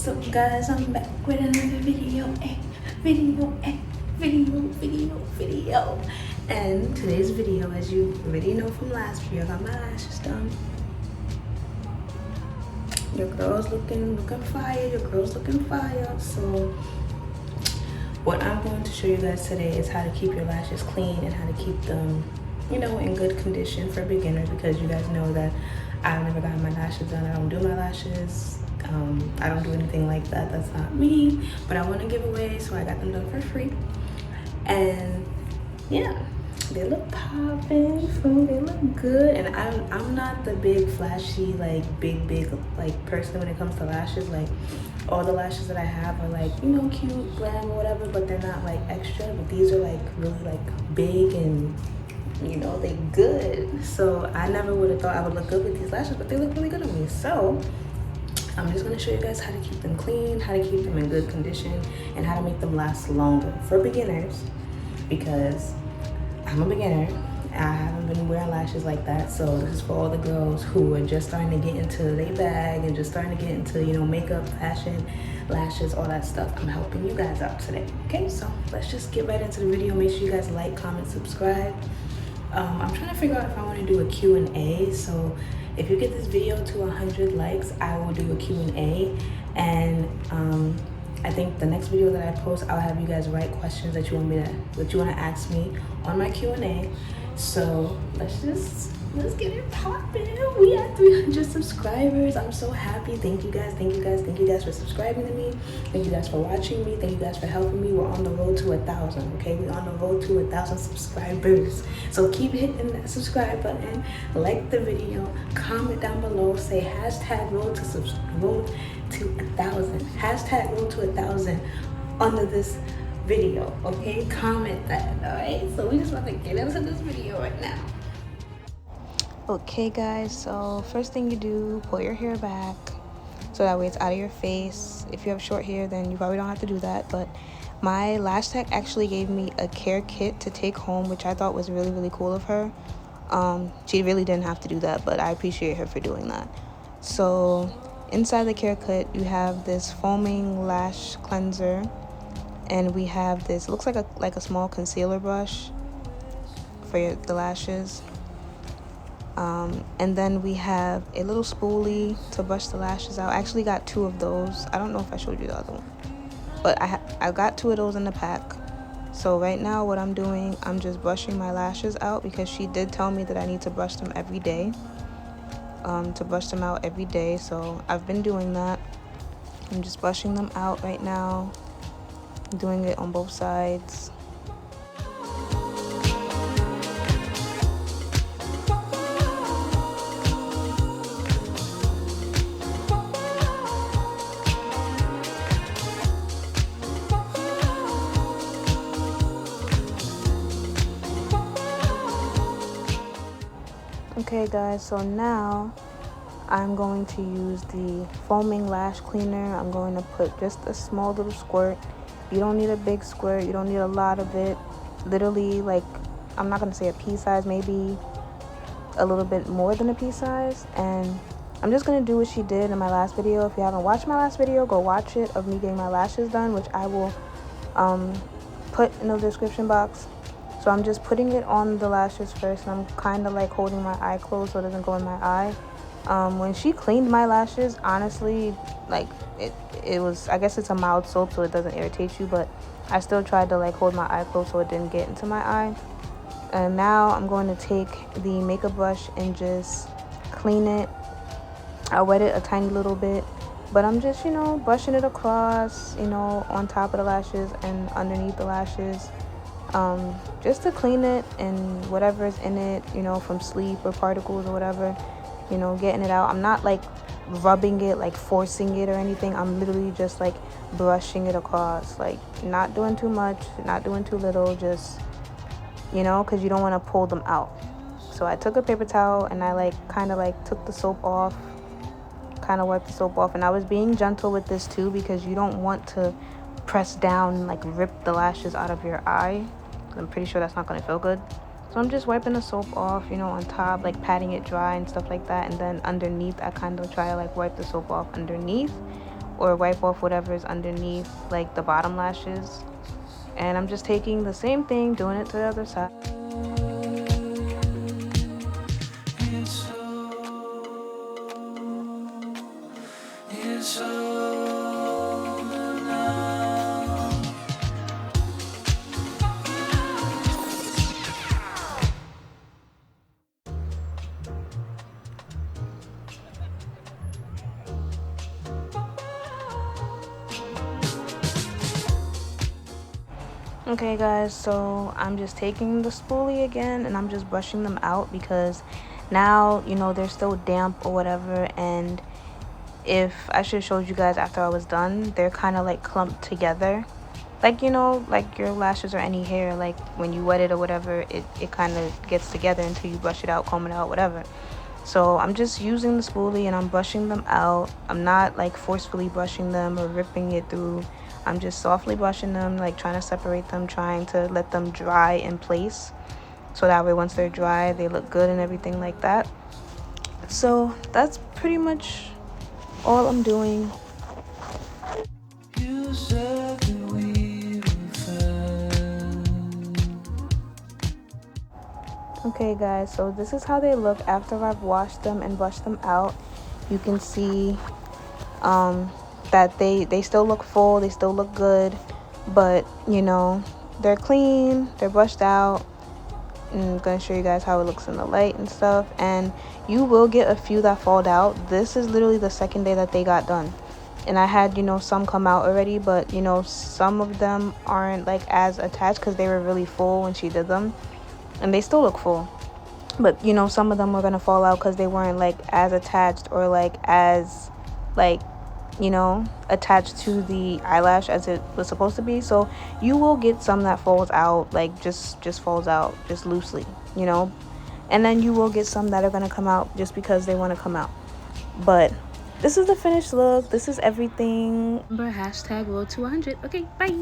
So guys, I'm back with another video, video. And today's video, as you already know from last video, I got my lashes done. Your girl's looking fire, So what I'm going to show you guys today is how to keep your lashes clean and how to keep them, in good condition for beginners, because you guys know that I've never gotten my lashes done. I don't do my lashes. I don't do anything like that. That's not me. But I want to give away, so I got them done for free. And yeah, they look popping, they look good. And I'm not the big flashy, big person when it comes to lashes. Like, all the lashes that I have are cute, glam, or whatever, but they're not extra. But these are really big and they good. So I never would have thought I would look good with these lashes, but they look really good on me. So I'm just going to show you guys how to keep them clean, how to keep them in good condition, and how to make them last longer for beginners, because I'm a beginner. I haven't been wearing lashes like that. So this is for all the girls who are just starting to get into their bag and just starting to get into, makeup, fashion, lashes, all that stuff. I'm helping you guys out today. Okay, so let's just get right into the video. Make sure you guys like, comment, subscribe. I'm trying to figure out if I want to do a Q&A. So if you get this video to 100 likes, I will do a Q&A. And I think the next video that I post, I'll have you guys write questions that you want to ask me on my Q&A. So let's get it popping. We at 300 subscribers. I'm so happy. Thank you guys for subscribing to me. Thank you guys for watching me. Thank you guys for helping me. We're on the road to 1,000. Okay, we're on the road to 1,000 subscribers. So keep hitting that subscribe button, like the video, comment down below, say hashtag road to 1,000, hashtag road to 1,000 under this video. Okay, comment that. All right, so we just want to get into this video right now. Okay guys, so first thing you do, pull your hair back so that way it's out of your face. If you have short hair, then you probably don't have to do that, but my lash tech actually gave me a care kit to take home, which I thought was really, really cool of her. She really didn't have to do that, but I appreciate her for doing that. So inside the care kit, you have this foaming lash cleanser, and we have this, looks like a small concealer brush for the lashes. And then we have a little spoolie to brush the lashes out. I actually got 2 of those. I don't know if I showed you the other one, but I got 2 of those in the pack. So right now what I'm doing, I'm just brushing my lashes out, because she did tell me that I need to brush them every day, to brush them out every day. So I've been doing that. I'm just brushing them out right now, doing it on both sides. Okay guys, so now I'm going to use the foaming lash cleaner. I'm going to put just a small little squirt. You don't need a big squirt, you don't need a lot of it. Literally, I'm not going to say a pea size, maybe a little bit more than a pea size. And I'm just going to do what she did in my last video. If you haven't watched my last video, go watch it, of me getting my lashes done, which I will put in the description box. So I'm just putting it on the lashes first, and I'm kind of holding my eye closed so it doesn't go in my eye. When she cleaned my lashes, honestly, it was, I guess it's a mild soap so it doesn't irritate you, but I still tried to hold my eye closed so it didn't get into my eye. And now I'm going to take the makeup brush and just clean it. I wet it a tiny little bit, but I'm just, brushing it across, on top of the lashes and underneath the lashes. Just to clean it and whatever's in it, from sleep or particles or whatever, getting it out. I'm not rubbing it, forcing it or anything. I'm literally just brushing it across, not doing too much, not doing too little, just, because you don't want to pull them out. So I took a paper towel and I kind of took the soap off, kind of wiped the soap off, and I was being gentle with this too, because you don't want to press down and rip the lashes out of your eye. I'm pretty sure that's not going to feel good. So I'm just wiping the soap off, on top, patting it dry and stuff like that. And then underneath, I kind of try to wipe the soap off underneath or wipe off whatever is underneath, like the bottom lashes. And I'm just taking the same thing, doing it to the other side. Okay guys, so I'm just taking the spoolie again and I'm just brushing them out because now, you know, they're still damp or whatever. And if I should have showed you guys after I was done, they're kind of like clumped together. Like, you know, like your lashes or any hair, like when you wet it or whatever, it kind of gets together until you brush it out, comb it out, whatever. So I'm just using the spoolie and I'm brushing them out. I'm not like forcefully brushing them or ripping it through. I'm just softly brushing them, like trying to separate them, trying to let them dry in place. So that way once they're dry, they look good and everything like that. So that's pretty much all I'm doing. Okay guys, so this is how they look after I've washed them and brushed them out. You can see that they still look full, they still look good, but you know, they're clean, they're brushed out. And I'm going to show you guys how it looks in the light and stuff. And you will get a few that fall out. This is literally the second day that they got done. And I had, you know, some come out already, but you know, some of them aren't like as attached because they were really full when she did them. And they still look full. But you know, some of them were going to fall out because they weren't like as attached or like as like, you know, attached to the eyelash as it was supposed to be. So you will get some that falls out, like just falls out just loosely, you know. And then you will get some that are going to come out just because they want to come out. But this is the finished look. This is everything. Remember, hashtag World 200. Okay, bye.